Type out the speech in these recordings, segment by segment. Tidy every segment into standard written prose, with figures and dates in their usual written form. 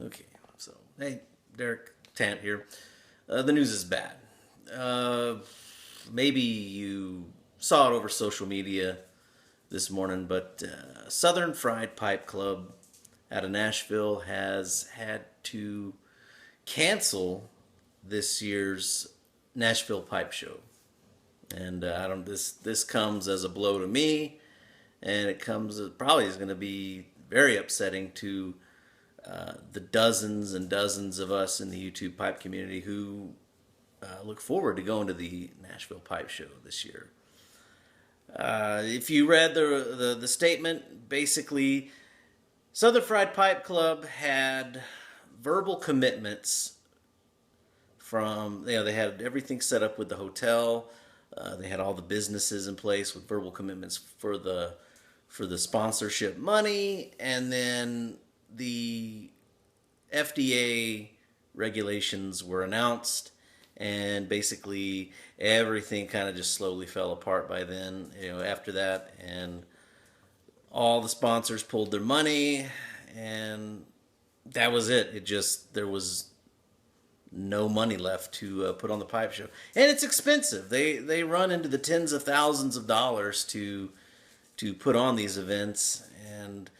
Okay, so hey, Derek Tant here. The news is bad. Uh, Maybe you saw it over social media this morning, but Southern Fried Pipe Club out of Nashville has had to cancel this year's Nashville Pipe Show, and I don't. This comes as a blow to me, and it comes probably is going to be very upsetting to the dozens and dozens of us in the YouTube pipe community who look forward to going to the Nashville Pipe Show this year. If you read the statement, basically, Southern Fried Pipe Club had verbal commitments from, they had everything set up with the hotel. They had all the businesses in place with verbal commitments for the sponsorship money, and then the FDA regulations were announced, and basically everything kind of just slowly fell apart by then. After that, and all the sponsors pulled their money, and that was it. There was no money left to put on the pipe show, and it's expensive. They run into the tens of thousands of dollars to put on these events, and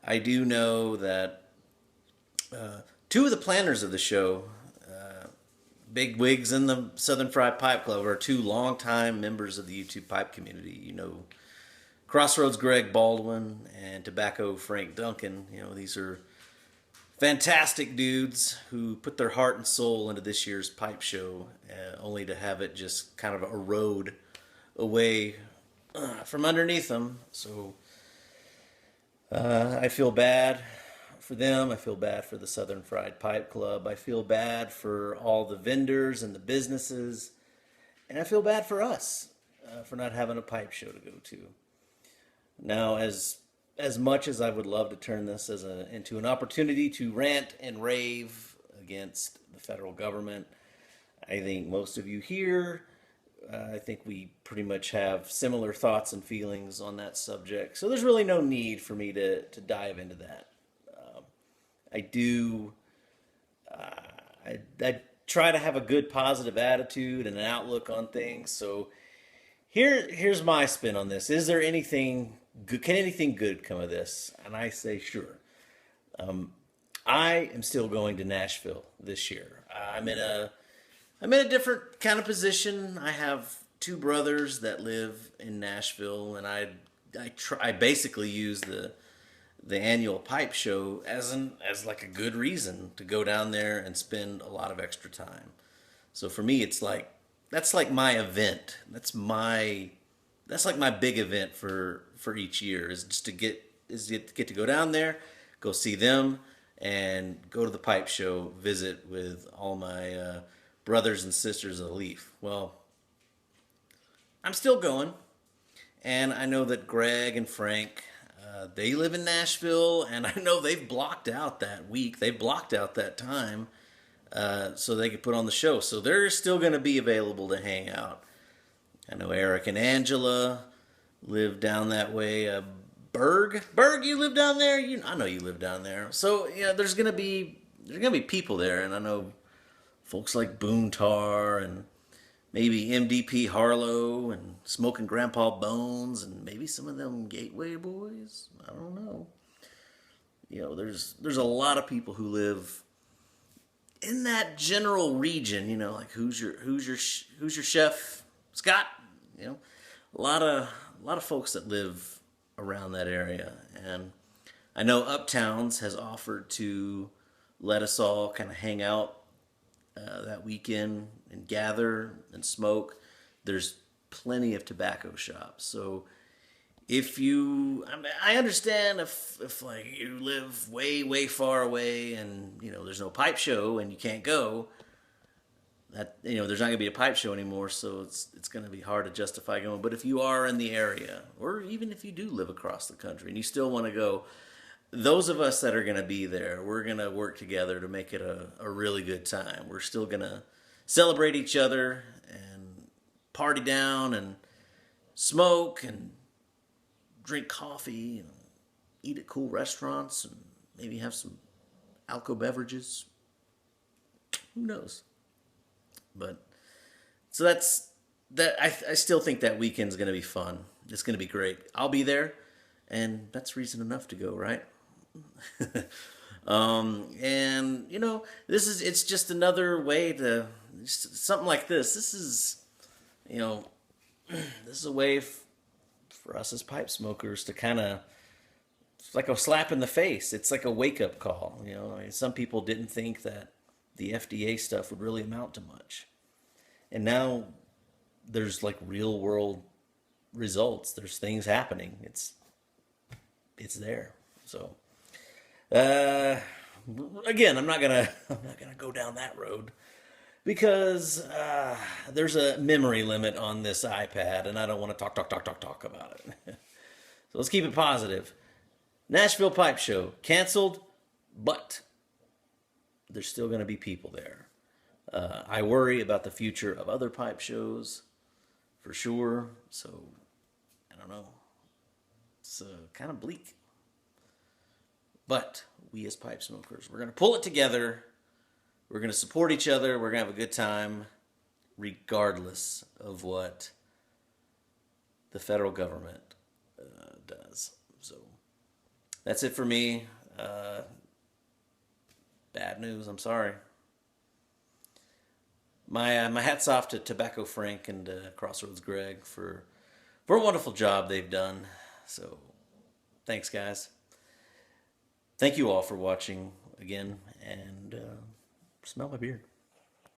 I do know that two of the planners of the show, big wigs in the Southern Fried Pipe Club, are two longtime members of the YouTube pipe community. Crossroads Greg Baldwin and Tobacco Frank Duncan. These are fantastic dudes who put their heart and soul into this year's pipe show, only to have it just kind of erode away from underneath them. So I feel bad for them. I feel bad for the Southern Fried Pipe Club. I feel bad for all the vendors and the businesses. And I feel bad for us for not having a pipe show to go to. Now, as much as I would love to turn this into an opportunity to rant and rave against the federal government, I think most of you here, I think we pretty much have similar thoughts and feelings on that subject. So there's really no need for me to dive into that. I do. I try to have a good positive attitude and an outlook on things. So here's my spin on this. Is there anything good? Can anything good come of this? And I say sure. I am still going to Nashville this year. I'm in a different kind of position. I have two brothers that live in Nashville, and I basically use the annual pipe show as like a good reason to go down there and spend a lot of extra time. So for me, that's like my event. That's like my big event for each year, is just to get to go down there, go see them, and go to the pipe show, visit with all my brothers and sisters of the Leaf. Well, I'm still going, and I know that Greg and Frank, they live in Nashville, and I know they've blocked out that week. They've blocked out that time so they could put on the show. So they're still going to be available to hang out. I know Eric and Angela live down that way. Berg, you live down there. I know you live down there. So there's gonna be people there, and I know folks like Boontar and maybe MDP Harlow and Smoking Grandpa Bones and maybe some of them Gateway boys. I don't know. There's a lot of people who live in that general region. Like who's your chef, Scott? A lot of folks that live around that area, and I know Uptowns has offered to let us all kind of hang out that weekend and gather and smoke. There's plenty of tobacco shops, so I understand if like you live way far away and there's no pipe show and you can't go. That there's not going to be a pipe show anymore, so it's going to be hard to justify going. But if you are in the area, or even if you do live across the country and you still want to go, those of us that are going to be there, we're going to work together to make it a really good time. We're still going to celebrate each other and party down and smoke and drink coffee and eat at cool restaurants and maybe have some alcohol beverages. Who knows? But so that's that. I still think that weekend's going to be fun. It's going to be great. I'll be there, and that's reason enough to go, right? And you know, it's just another way to something like this. This is, you know, this is a way for us as pipe smokers to kind of, it's like a slap in the face. It's like a wake up call. You know, I mean, some people didn't think that the FDA stuff would really amount to much, and now there's like real world results. There's things happening. It's there. So again, I'm not gonna go down that road because there's a memory limit on this iPad, and I don't want to talk about it. So let's keep it positive. Nashville Pipe Show canceled, but there's still going to be people there. I worry about the future of other pipe shows for sure. So I don't know. It's kind of bleak. But we as pipe smokers, we're going to pull it together. We're going to support each other. We're going to have a good time regardless of what the federal government does. So that's it for me. Bad news. I'm sorry. My hat's off to Tobacco Frank and Crossroads Greg for a wonderful job they've done. So thanks, guys. Thank you all for watching again, and smell my beard.